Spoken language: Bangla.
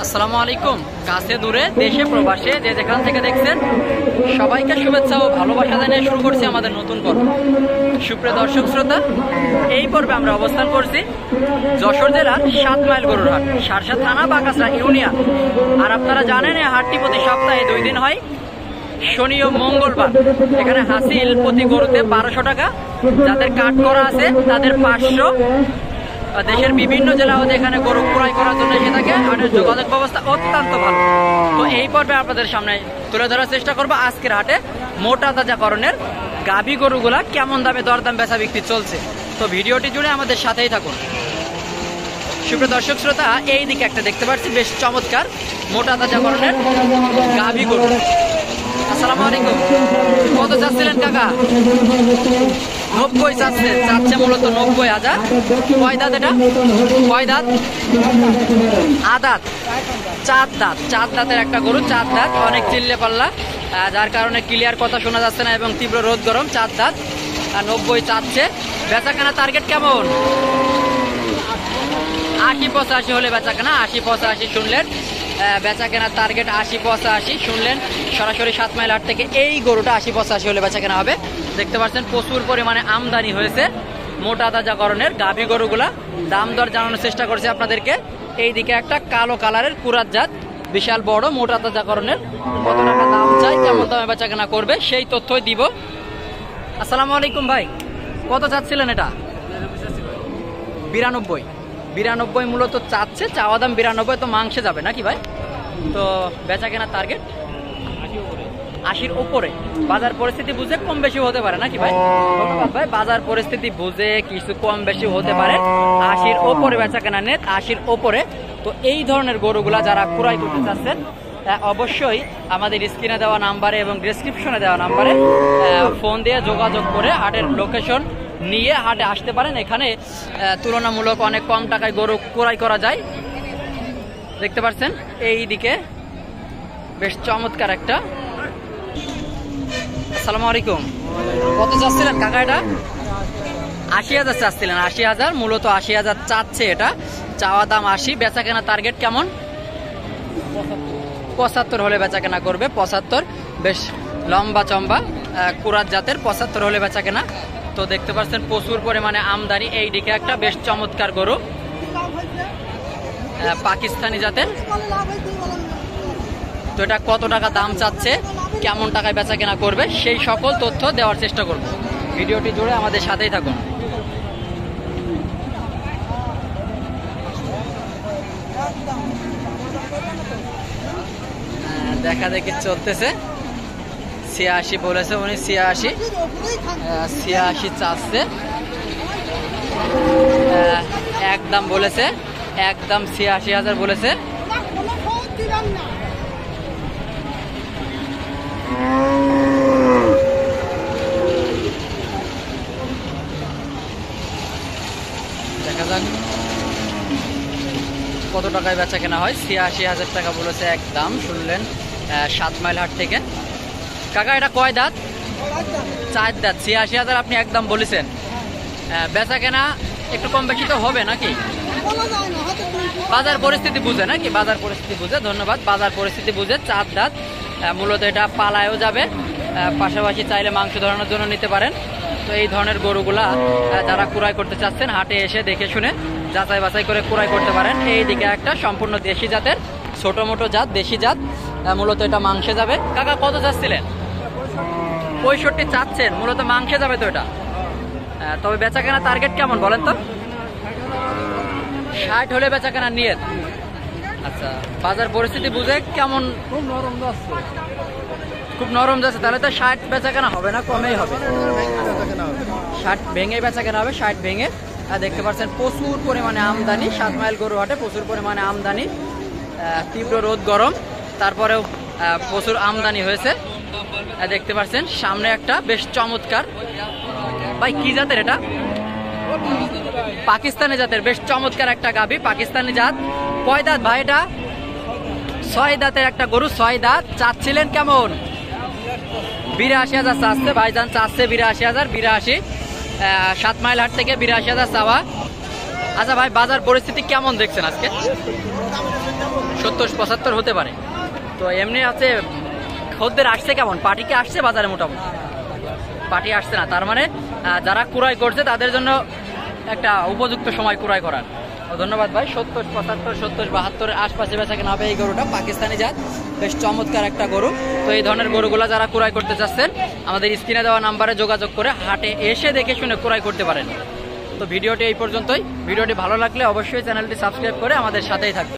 আসসালামু আলাইকুম। কাছে দূরে দেশে প্রবাসে যে যেখান থেকে দেখছেন সবাইকে শুভেচ্ছা ও ভালোবাসা জানিয়ে শুরু করছি আমাদের নতুন পর্ব। সুপ্রিয় দর্শক শ্রোতা, এই পর্বে আমরা অবস্থান করছি যশোর জেলার 7 মাইল গরুর হাট, সারসা থানা, বাকাসরা ইউনিয়ন। আর আপনারা জানেন এই হাটটি প্রতি সপ্তাহে 2 দিন হয়, শনি ও মঙ্গলবার। এখানে হাসিল প্রতি গরুতে 1200 টাকা, যাদের কাট করা আছে তাদের 500। দেশের বিভিন্ন জেলা হতে এখানে গরু ক্রয় করার জন্য এসে থাকে। হাটের যোগাযোগ ব্যবস্থা অত্যন্ত ভালো। তো এই পর্বে আপনাদের সামনে তুলে ধরার চেষ্টা করবো আজকের হাটে মোটা তাজাকরণের গাভী গরুগুলা কেমন দামে দরদাম বেচা বিক্রি চলছে। তো ভিডিওটি জুড়ে আমাদের সাথেই থাকুন। সুপ্রিয় দর্শক শ্রোতা, এই দিকে একটা দেখতে পাচ্ছি বেশ চমৎকার মোটা তাজাকরণের গাভী গরু। আসসালামু আলাইকুম। কত চাচ্ছিলেন কাকা? 90 চাচ্ছে মূলত 90,000। কয় দাঁত এটা? কয় দাঁত? আদাত, 4 দাঁত। 4 দাঁতের একটা গরু, 4 দাঁত, অনেক চিল্লে পাল্লা, যার কারণে ক্লিয়ার কথা শোনা যাচ্ছে না এবং তীব্র রোদ গরম। 4 দাঁত আর 90 চাচ্ছে। বেচা কেনা টার্গেট কেমন? 80-85 হলে বেচা কেনা। 80-85 শুনলেন, বেচা কেনার টার্গেট 80-85 শুনলেন। সরাসরি 7 মাইল হাট থেকে এই গরুটা 80-85 হলে বেচা কেনা হবে। দেখতে পাচ্ছেন প্রচুর পরিমাণে আমদানি হয়েছে মোটা তাজাকরণের গাভী গরুগুলা। দাম দর জানানোর চেষ্টা করছি আপনাদেরকে। এইদিকে একটা কালো কালারের কুরাত জাত, বিশাল বড় মোটা তাজাকরণের। কত টাকা দাম চাই, কেমন দামে বেচা কেনা করবে সেই তথ্যই দিব। আসসালামু আলাইকুম ভাই, কত চাচ্ছিলেন এটা? 92 মূলত চাচ্ছে। চাওয়া দাম 92, তো মাংসে যাবে নাকি ভাই? তো বেচা কেনার টার্গেট 80-র উপরে। বাজার পরিস্থিতি বুঝে কম বেশি হতে পারে নাকি ভাই? ধন্যবাদ ভাই। বাজার পরিস্থিতি বুঝে কিছু কম বেশি হতে পারে। 80-র উপরে বেচা কেনা নেট, 80-র উপরে। তো এই ধরনের গরুগুলা যারা ক্রয় করতে চাচ্ছেন অবশ্যই আমাদের স্ক্রিনে দেওয়া নাম্বারে এবং ডেসক্রিপশনে দেওয়া নাম্বারে ফোন দিয়ে যোগাযোগ করে হাটের লোকেশন নিয়ে হাটে আসতে পারেন। এখানে তুলনামূলক অনেক কম টাকায় গরু ক্রয় করা যায়। দেখতে পাচ্ছেন এই দিকে বেশ চমৎকার একটা। আসসালামু আলাইকুম। কত চাচ্ছিলেন কাকা এটা? 80,000 চাচ্ছিলেন। 80,000 মূলত 80,000 চাচ্ছে এটা। চাওয়া দাম 80, বেচা কেনা টার্গেট কেমন? 75 হলে বেচা কেনা করবে। 75, বেশ লম্বা চম্বা কুরাত জাতের। 75 হলে বেচা কেনা। তো দেখতে পাচ্ছেন প্রচুর পরিমাণে আমদানি। এই দিকে একটা বেশ চমৎকার গরু, পাকিস্তানি জাতের। তো এটা কত টাকা দাম চাচ্ছে, কেমন টাকায় বেচা কেনা করবে সেই সকল তথ্য দেওয়ার চেষ্টা করব। ভিডিওটি জুড়ে আমাদের সাথেই থাকুন। দেখা দেখি চলতেছে। 86 বলেছে উনি, 86 চাচ্ছে। একদম বলেছে, একদম 86,000 বলেছে। দেখা যাক কত টাকায় বেচা কেনা হয়। 86,000 টাকা বলেছে একদম, শুনলেন 7 মাইল হাট থেকে। কাকা এটা কয় দাঁত? 4 দাঁত। 86,000 আপনি একদম বলেছেন। বেচা কেনা একটু কম বেশি তো হবে নাকি? বাজার পরিস্থিতি বুঝে নাকি? বাজার পরিস্থিতি বুঝে। ধন্যবাদ। বাজার পরিস্থিতি বুঝে 4 দাঁত। মূলত এটা পালায়ও যাবে, পাশাপাশি চাইলে মাংস ধরানোর জন্য নিতে পারেন। তো এই ধরনের গরুগুলা যারা ক্রয় করতে চাচ্ছেন হাটে এসে দেখে শুনে যাচাই বাছাই করে ক্রয় করতে পারেন। এই দিকে একটা সম্পূর্ণ দেশি জাতের ছোট মোটো জাত, দেশি জাত। মূলত এটা মাংসে যাবে। কাকা কত চাচ্ছিলেন? 65 চাচ্ছেন, মূলত মাংসে যাবে তো এটা। তবে বেচা কেনা টার্গেট কেমন বলেন তো? 60 হলে বেচা কেনা নিয়ে। আচ্ছা, বাজার পরিস্থিতি বুঝে কেমন? খুব নরম যাচ্ছে, খুব নরম যাচ্ছে। তাহলে তো 60 বেচা কেনা হবে না, কমেই হবে। 60 ভেঙে বেচা কেনা হবে, 60 ভেঙে। দেখতে পাচ্ছেন প্রচুর পরিমাণে আমদানি। 7 মাইল গরু হাটে প্রচুর পরিমাণে আমদানি। তীব্র রোদ গরম, তারপরেও প্রচুর আমদানি হয়েছে। দেখতে পাচ্ছেন সামনে একটা বেশ চমৎকার, ভাই কি জাতের এটা? পাকিস্তানি জাতের, বেশ চমৎকার একটা গাভী, পাকিস্তানি জাত। কয় দাঁত ভাই এটা? 6 দাঁতের একটা গরু, 6 দাঁত। চাচ্ছিলেন কেমন? 82,000 চাচ্ছে ভাইজান, চাচ্ছে 82,000। 82, 7 মাইল হাট থেকে 82,000 চাওয়া। আচ্ছা ভাই, বাজার পরিস্থিতি কেমন দেখছেন আজকে? 70-75 হতে পারে। তো এমনি আছে খদ্দের আসছে কেমন, পার্টিকে আসছে বাজারে মোটামুটি? পার্টি আসছে না, তার মানে যারা ক্রয় করছে তাদের জন্য একটা উপযুক্ত সময় ক্রয় করার। ধন্যবাদ ভাই। 70-75, 70-72 আশপাশে বেচা কেনা হবে এই গরুটা, পাকিস্তানি জাত, বেশ চমৎকার একটা গরু। তো এই ধরনের গরুগুলা যারা ক্রয় করতে চাচ্ছেন আমাদের স্ক্রিনে দেওয়া নাম্বারে যোগাযোগ করে হাটে এসে দেখে শুনে ক্রয় করতে পারেন। তো ভিডিওটি এই পর্যন্তই। ভিডিওটি ভালো লাগলে অবশ্যই চ্যানেলটি সাবস্ক্রাইব করে আমাদের সাথেই থাকবেন।